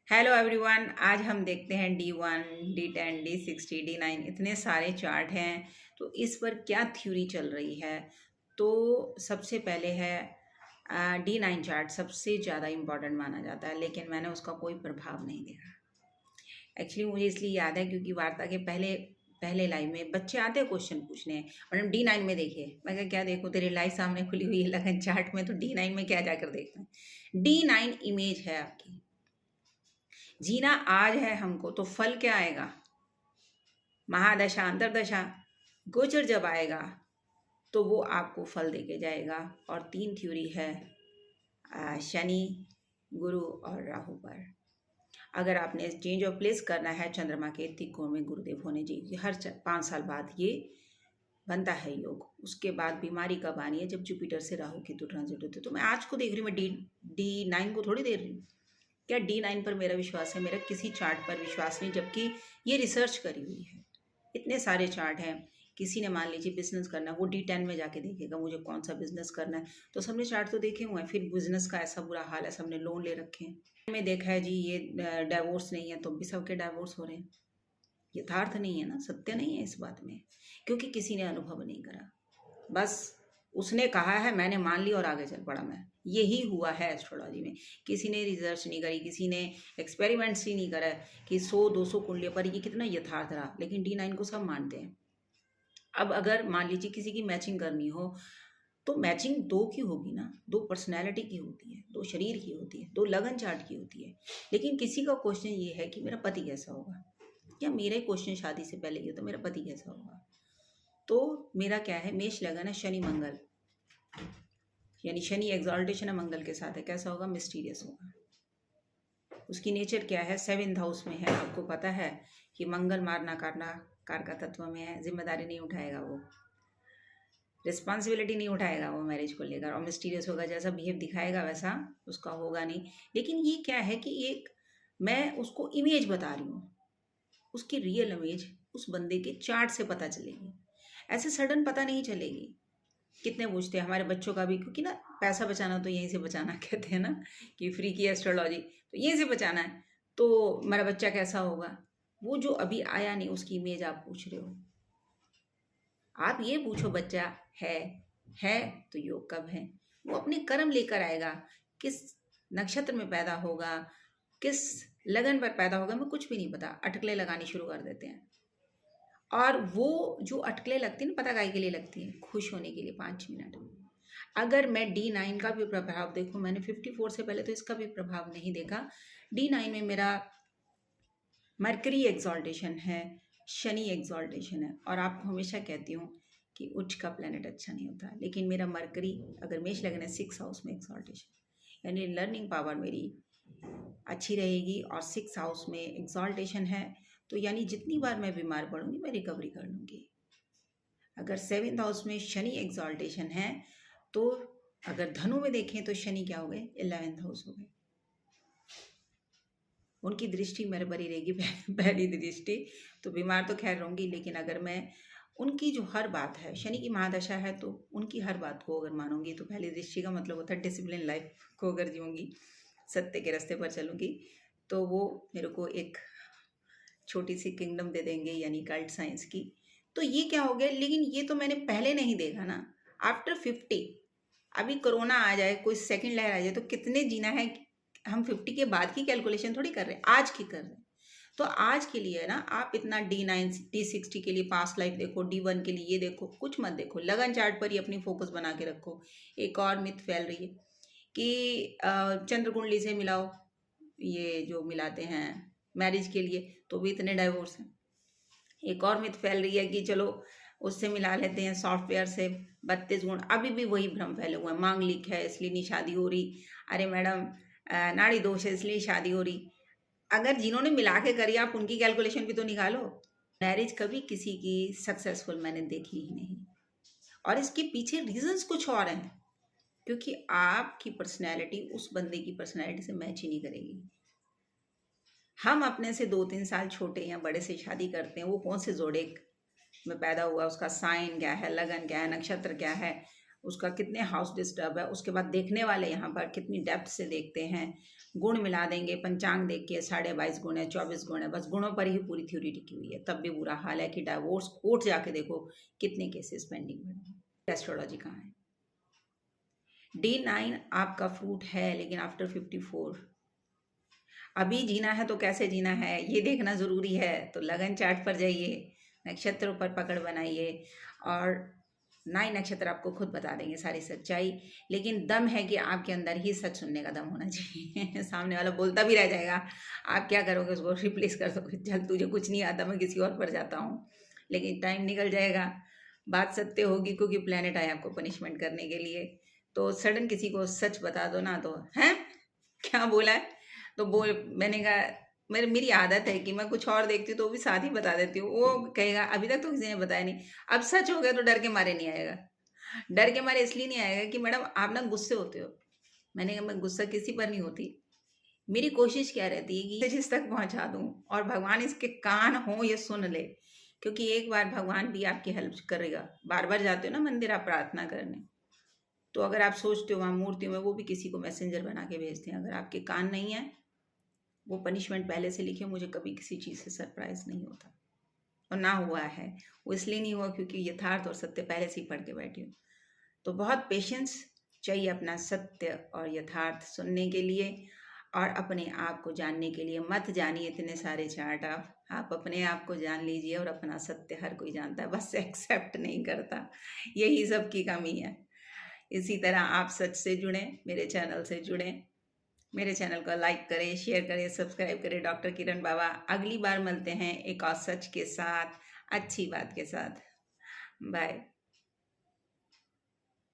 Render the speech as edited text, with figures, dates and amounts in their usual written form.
Hello everyone, आज हम देखते हैं D1, D10, D60, D9 इतने सारे चार्ट हैं। तो इस पर क्या थ्योरी चल रही है। तो सबसे पहले है D9 चार्ट सबसे ज़्यादा इम्पॉर्टेंट माना जाता है, लेकिन मैंने उसका कोई प्रभाव नहीं देखा। एक्चुअली मुझे इसलिए याद है क्योंकि वार्ता के पहले पहले लाइव में बच्चे आते हैं क्वेश्चन पूछने, मैडम D9 में देखिए। मैं क्या देखूँ, तेरी लाइव सामने खुली हुई है लगन चार्ट में, तो D9 में क्या जाकर देखते हैं। D9 इमेज है आपकी। जीना आज है हमको, तो फल क्या आएगा, महादशा अंतरदशा गोचर जब आएगा तो वो आपको फल देके जाएगा। और 3 थ्योरी है शनि, गुरु और राहु पर। अगर आपने चेंज ऑफ प्लेस करना है चंद्रमा के त्रिकोण में गुरुदेव होने जी, हर 5 साल बाद ये बनता है योग। उसके बाद बीमारी कब आनी है, जब जुपिटर से राहु की ट्रांजिट होती है। तो मैं आज को देख रही हूँ, मैं D9 को थोड़ी देख रही हूँ। क्या D9 पर मेरा विश्वास है? मेरा किसी चार्ट पर विश्वास नहीं, जबकि ये रिसर्च करी हुई है। इतने सारे चार्ट हैं। किसी ने मान लीजिए बिजनेस करना है, वो D10 में जाके देखेगा मुझे कौन सा बिजनेस करना है। तो सबने चार्ट तो देखे हुए हैं, फिर बिजनेस का ऐसा बुरा हाल है, सबने लोन ले रखे हैं। मैं देखा है जी ये डाइवोर्स नहीं है, तो भी सबके डाइवोर्स हो रहे हैं। यथार्थ नहीं है ना, सत्य नहीं है इस बात में, क्योंकि किसी ने अनुभव नहीं करा। बस उसने कहा है, मैंने मान ली और आगे चल पड़ा मैं। यही हुआ है एस्ट्रोलॉजी में। किसी ने रिसर्च नहीं करी, किसी ने एक्सपेरिमेंट्स ही नहीं करा कि 100-200 कुंडलियों पर ये कितना यथार्थ रहा। लेकिन D9 को सब मानते हैं। अब अगर मान लीजिए किसी की मैचिंग करनी हो, तो मैचिंग 2 की होगी ना, 2 पर्सनैलिटी की होती है, 2 शरीर की होती है, 2 लगन चार्ट की होती है। लेकिन किसी का क्वेश्चन ये है कि मेरा पति कैसा होगा, या मेरा क्वेश्चन शादी से पहले ये तो मेरा पति कैसा होगा। तो मेरा क्या है, मेष लगन है, शनि मंगल, यानी शनि एग्जॉल्टेशन है मंगल के साथ है। कैसा होगा, मिस्टीरियस होगा। उसकी नेचर क्या है, 7th हाउस में है। आपको पता है कि मंगल मारना काटना कार का तत्व में है। जिम्मेदारी नहीं उठाएगा वो, रिस्पॉन्सिबिलिटी नहीं उठाएगा वो मैरिज को लेकर, और मिस्टीरियस होगा। जैसा बिहेव दिखाएगा वैसा उसका होगा नहीं। लेकिन ये क्या है कि एक मैं उसको इमेज बता रही हूँ, उसकी रियल इमेज उस बंदे के चार्ट से पता चलेगी। ऐसे सडन पता नहीं चलेगी। कितने पूछते हैं हमारे बच्चों का भी, क्योंकि ना पैसा बचाना तो यहीं से बचाना कहते हैं ना, कि फ्री की एस्ट्रोलॉजी तो यहीं से बचाना है। तो मेरा बच्चा कैसा होगा, वो जो अभी आया नहीं उसकी इमेज आप पूछ रहे हो। आप ये पूछो बच्चा है तो योग कब है, वो अपने कर्म लेकर आएगा। किस नक्षत्र में पैदा होगा, किस लगन पर पैदा होगा, हमें कुछ भी नहीं पता। अटकलें लगानी शुरू कर देते हैं। और वो जो अटकलें लगती हैं ना, पता काहे के लिए लगती हैं, खुश होने के लिए 5 मिनट। अगर मैं D9 का भी प्रभाव देखूं, मैंने 54 से पहले तो इसका भी प्रभाव नहीं देखा। D9 में मेरा मरकरी एग्जॉल्टेशन है, शनि एग्जॉल्टेशन है। और आपको हमेशा कहती हूँ कि उच्च का प्लेनेट अच्छा नहीं होता, लेकिन मेरा मरकरी अगर मेष लगन है 6 हाउस में एग्जॉल्टेशन, यानी लर्निंग पावर मेरी अच्छी रहेगी। और 6 हाउस में एग्जॉल्टेशन है, तो यानी जितनी बार मैं बीमार पड़ूंगी मैं रिकवरी कर लूँगी। अगर 7th हाउस में शनि एग्जॉल्टेशन है, तो अगर धनु में देखें तो शनि क्या हो गए, 11th हाउस हो गए। उनकी दृष्टि मेरे बरी रहेगी पहली दृष्टि, तो बीमार तो खैर रहूँगी। लेकिन अगर मैं उनकी जो हर बात है, शनि की महादशा है, तो उनकी हर बात को अगर मानूंगी, तो पहली दृष्टि का मतलब होता है डिसिप्लिन लाइफ को अगर जीऊँगी, सत्य के रास्ते पर चलूँगी, तो वो मेरे को एक छोटी सी किंगडम दे देंगे, यानी कल्ट साइंस की। तो ये क्या हो गया, लेकिन ये तो मैंने पहले नहीं देखा ना। आफ्टर 50, अभी कोरोना आ जाए, कोई सेकंड लहर आ जाए, तो कितने जीना है। हम 50 के बाद की कैलकुलेशन थोड़ी कर रहे हैं, आज की कर रहे हैं। तो आज के लिए ना आप इतना D9 D60 के लिए पास्ट लाइफ देखो, D1 के लिए ये देखो, कुछ मत देखो। लगन चार्ट पर ही अपनी फोकस बना के रखो। एक और मिथ फैल रही है कि चंद्र कुंडली से मिलाओ, ये जो मिलाते हैं मैरिज के लिए, तो भी इतने डाइवोर्स हैं। एक और मिथ फैल रही है कि चलो उससे मिला लेते हैं सॉफ्टवेयर से, 32 गुण। अभी भी वही भ्रम फैले हुए हैं, मांगलिक है इसलिए नहीं शादी हो रही। अरे मैडम, नाड़ी दोष है इसलिए शादी हो रही। अगर जिन्होंने मिला के करी, आप उनकी कैलकुलेशन भी तो निकालो। मैरिज कभी किसी की सक्सेसफुल मैंने देखी ही नहीं, और इसके पीछे रीजंस कुछ और हैं, क्योंकि आपकी पर्सनैलिटी उस बंदे की पर्सनैलिटी से मैच ही नहीं करेगी। हम अपने से 2-3 साल छोटे या बड़े से शादी करते हैं, वो कौन से जोड़े में पैदा हुआ, उसका साइन क्या है, लगन क्या है, नक्षत्र क्या है, उसका कितने हाउस डिस्टर्ब है, उसके बाद देखने वाले यहाँ पर कितनी डेप्थ से देखते हैं, गुण मिला देंगे, पंचांग देख के 22.5 गुण है, 24 गुण है, बस गुणों पर ही पूरी थ्योरी टिकी हुई है, तब भी बुरा हाल है कि डाइवोर्स कोर्ट जाके देखो कितने केसेस पेंडिंग पड़े। एस्ट्रोलॉजी कहाँ है? D9 आपका फ्रूट है, लेकिन आफ्टर 54 अभी जीना है तो कैसे जीना है ये देखना ज़रूरी है। तो लगन चार्ट पर जाइए, नक्षत्रों पर पकड़ बनाइए और 9 नक्षत्र आपको खुद बता देंगे सारी सच्चाई। लेकिन दम है कि आपके अंदर ही सच सुनने का दम होना चाहिए। सामने वाला बोलता भी रह जाएगा, आप क्या करोगे? उसको रिप्लेस कर दोगे, चल तुझे कुछ नहीं आता, मैं किसी और पर जाता हूँ। लेकिन टाइम निकल जाएगा, बात सत्य होगी, क्योंकि प्लेनेट आए आपको पनिशमेंट करने के लिए। तो सडन किसी को सच बता दो ना, तो हैं क्या बोला है, तो बोल, मैंने कहा मेरी आदत है कि मैं कुछ और देखती हूँ तो वो भी साथ ही बता देती हूँ। वो कहेगा अभी तक तो किसी ने बताया नहीं, अब सच हो गया तो डर के मारे नहीं आएगा। डर के मारे इसलिए नहीं आएगा कि मैडम आप ना गुस्से होते हो। मैंने कहा मैं गुस्सा किसी पर नहीं होती, मेरी कोशिश क्या रहती है कि जिस तक पहुंचा दूं और भगवान इसके कान हो ये सुन ले। क्योंकि एक बार भगवान भी आपकी हेल्प करेगा। बार बार जाते हो ना मंदिर आप प्रार्थना करने, तो अगर आप सोचते हो वहाँ मूर्तियों में, वो भी किसी को मैसेंजर बना के भेजते हैं। अगर आपके कान नहीं है, वो पनिशमेंट पहले से लिखे, मुझे कभी किसी चीज़ से सरप्राइज नहीं होता और ना हुआ है। वो इसलिए नहीं हुआ क्योंकि यथार्थ और सत्य पहले से ही पढ़ के बैठी हूँ। तो बहुत पेशेंस चाहिए अपना सत्य और यथार्थ सुनने के लिए और अपने आप को जानने के लिए। मत जानिए इतने सारे चार्ट, आप अपने आप को जान लीजिए। और अपना सत्य हर कोई जानता है, बस एक्सेप्ट नहीं करता, यही सबकी कमी है। इसी तरह आप सच से जुड़ें, मेरे चैनल से जुड़ें, मेरे चैनल को लाइक करें, शेयर करें, सब्सक्राइब करें। डॉक्टर किरण बाबा, अगली बार मिलते हैं एक और सच के साथ, अच्छी बात के साथ। बाय।